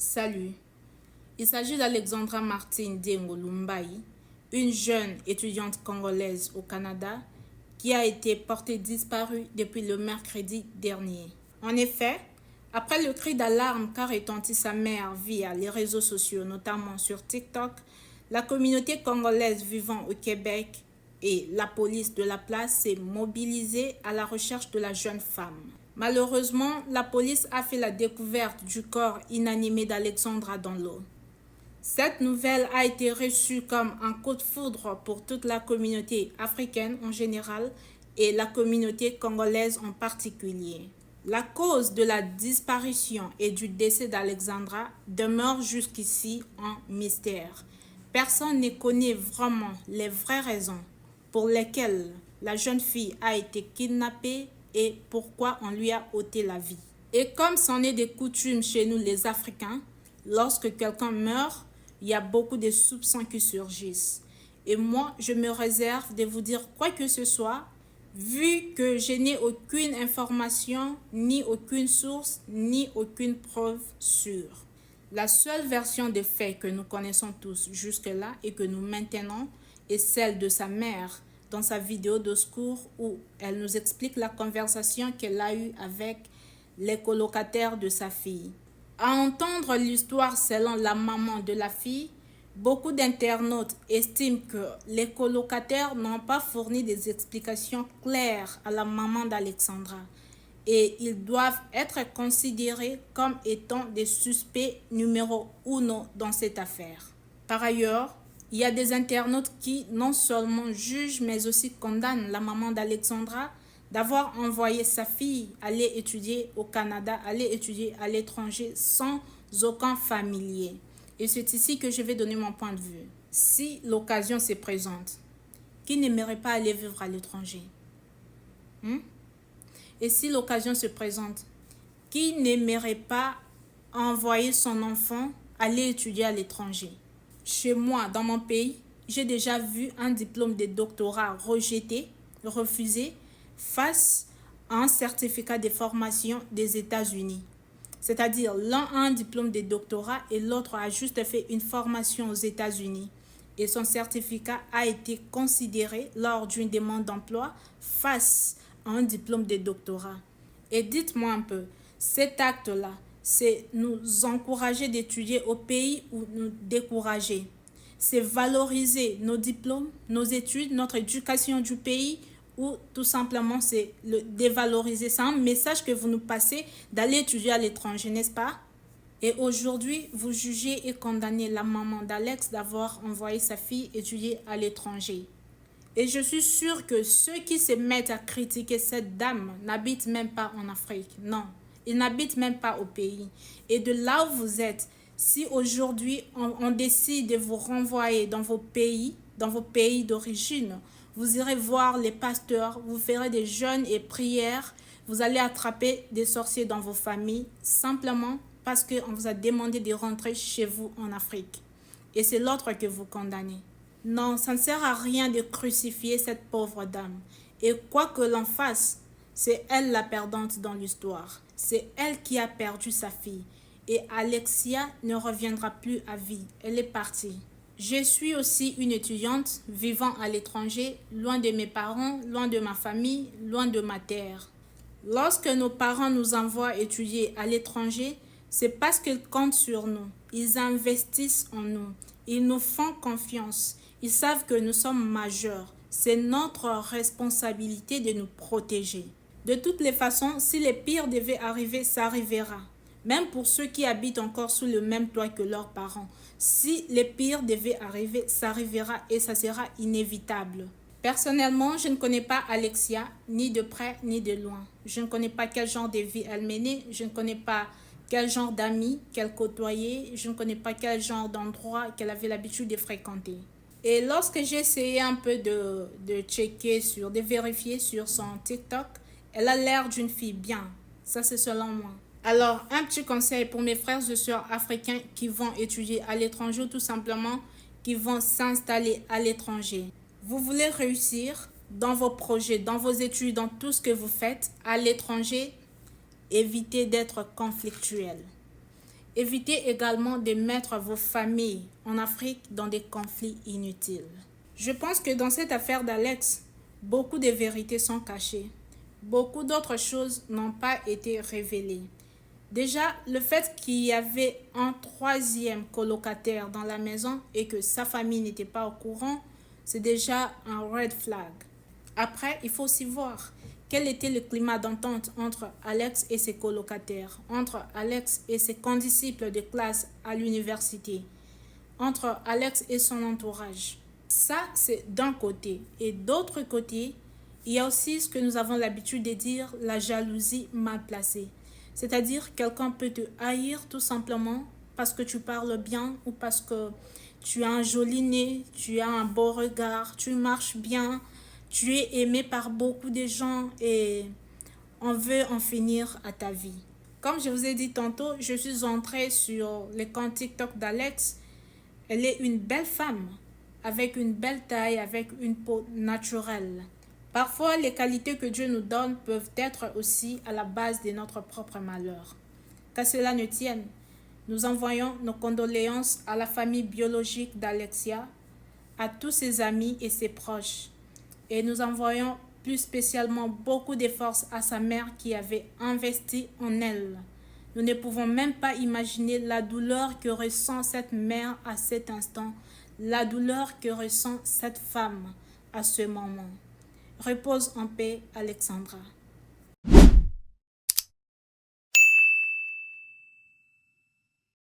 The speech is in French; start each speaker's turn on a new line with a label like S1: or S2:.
S1: Salut, il s'agit d'Alexandra Martine Diengo Lumbai, une jeune étudiante congolaise au Canada qui a été portée disparue depuis le mercredi dernier. En effet, après le cri d'alarme qu'a retenti sa mère via les réseaux sociaux, notamment sur TikTok, la communauté congolaise vivant au Québec et la police de la place s'est mobilisée à la recherche de la jeune femme. Malheureusement, la police a fait la découverte du corps inanimé d'Alexandra dans l'eau. Cette nouvelle a été reçue comme un coup de foudre pour toute la communauté africaine en général et la communauté congolaise en particulier. La cause de la disparition et du décès d'Alexandra demeure jusqu'ici en mystère. Personne ne connaît vraiment les vraies raisons pour lesquelles la jeune fille a été kidnappée et pourquoi on lui a ôté la vie. Et comme c'en est des coutumes chez nous les Africains, lorsque quelqu'un meurt, il y a beaucoup de soupçons qui surgissent. Et moi, je me réserve de vous dire quoi que ce soit, vu que je n'ai aucune information, ni aucune source, ni aucune preuve sûre. La seule version des faits que nous connaissons tous jusque-là et que nous maintenons est celle de sa mère dans sa vidéo de secours où elle nous explique la conversation qu'elle a eue avec les colocataires de sa fille. À entendre l'histoire selon la maman de la fille, beaucoup d'internautes estiment que les colocataires n'ont pas fourni des explications claires à la maman d'Alexandra et ils doivent être considérés comme étant des suspects numéro 1 dans cette affaire. Par ailleurs, il y a des internautes qui non seulement jugent mais aussi condamnent la maman d'Alexandra d'avoir envoyé sa fille aller étudier au Canada, aller étudier à l'étranger sans aucun familier. Et c'est ici que je vais donner mon point de vue. Si l'occasion se présente, qui n'aimerait pas aller vivre à l'étranger? Et si l'occasion se présente, qui n'aimerait pas envoyer son enfant aller étudier à l'étranger? Chez moi, dans mon pays, j'ai déjà vu un diplôme de doctorat rejeté, refusé, face à un certificat de formation des États-Unis. C'est-à-dire, l'un a un diplôme de doctorat et l'autre a juste fait une formation aux États-Unis. Et son certificat a été considéré lors d'une demande d'emploi face à un diplôme de doctorat. Et dites-moi un peu, cet acte-là, c'est nous encourager d'étudier au pays ou nous décourager? C'est valoriser nos diplômes, nos études, notre éducation du pays ou tout simplement c'est le dévaloriser? C'est un message que vous nous passez d'aller étudier à l'étranger, n'est-ce pas? Et aujourd'hui, vous jugez et condamnez la maman d'Alex d'avoir envoyé sa fille étudier à l'étranger. Et je suis sûre que ceux qui se mettent à critiquer cette dame n'habitent même pas en Afrique. Non, ils n'habitent même pas au pays. Et de là où vous êtes, si aujourd'hui on décide de vous renvoyer dans vos pays d'origine, vous irez voir les pasteurs, vous ferez des jeûnes et prières, vous allez attraper des sorciers dans vos familles, simplement parce qu'on vous a demandé de rentrer chez vous en Afrique. Et c'est l'autre que vous condamnez. Non, ça ne sert à rien de crucifier cette pauvre dame. Et quoi que l'on fasse, c'est elle la perdante dans l'histoire. C'est elle qui a perdu sa fille. Et Alexia ne reviendra plus à vie. Elle est partie. Je suis aussi une étudiante vivant à l'étranger, loin de mes parents, loin de ma famille, loin de ma terre. Lorsque nos parents nous envoient étudier à l'étranger, c'est parce qu'ils comptent sur nous. Ils investissent en nous. Ils nous font confiance. Ils savent que nous sommes majeurs. C'est notre responsabilité de nous protéger. De toutes les façons, si le pire devait arriver, ça arrivera. Même pour ceux qui habitent encore sous le même toit que leurs parents. Si le pire devait arriver, ça arrivera et ça sera inévitable. Personnellement, je ne connais pas Alexia, ni de près ni de loin. Je ne connais pas quel genre de vie elle menait. Je ne connais pas quel genre d'amis qu'elle côtoyait. Je ne connais pas quel genre d'endroit qu'elle avait l'habitude de fréquenter. Et lorsque j'ai essayé un peu de checker, de vérifier sur son TikTok, elle a l'air d'une fille bien. Ça, c'est selon moi. Alors, un petit conseil pour mes frères et sœurs africains qui vont étudier à l'étranger ou tout simplement qui vont s'installer à l'étranger. Vous voulez réussir dans vos projets, dans vos études, dans tout ce que vous faites à l'étranger, évitez d'être conflictuel. Évitez également de mettre vos familles en Afrique dans des conflits inutiles. Je pense que dans cette affaire d'Alex, beaucoup de vérités sont cachées. Beaucoup d'autres choses n'ont pas été révélées. Déjà, le fait qu'il y avait un troisième colocataire dans la maison et que sa famille n'était pas au courant, c'est déjà un red flag. Après, il faut aussi voir quel était le climat d'entente entre Alex et ses colocataires, entre Alex et ses condisciples de classe à l'université, entre Alex et son entourage. Ça, c'est d'un côté. Et d'autre côté, il y a aussi ce que nous avons l'habitude de dire, la jalousie mal placée. C'est-à-dire, quelqu'un peut te haïr tout simplement parce que tu parles bien ou parce que tu as un joli nez, tu as un beau regard, tu marches bien, tu es aimé par beaucoup de gens et on veut en finir à ta vie. Comme je vous ai dit tantôt, je suis entrée sur le compte TikTok d'Alex. Elle est une belle femme, avec une belle taille, avec une peau naturelle. Parfois, les qualités que Dieu nous donne peuvent être aussi à la base de notre propre malheur. Qu'à cela ne tienne, nous envoyons nos condoléances à la famille biologique d'Alexia, à tous ses amis et ses proches. Et nous envoyons plus spécialement beaucoup de force à sa mère qui avait investi en elle. Nous ne pouvons même pas imaginer la douleur que ressent cette mère à cet instant, la douleur que ressent cette femme à ce moment. Repose en paix, Alexandra.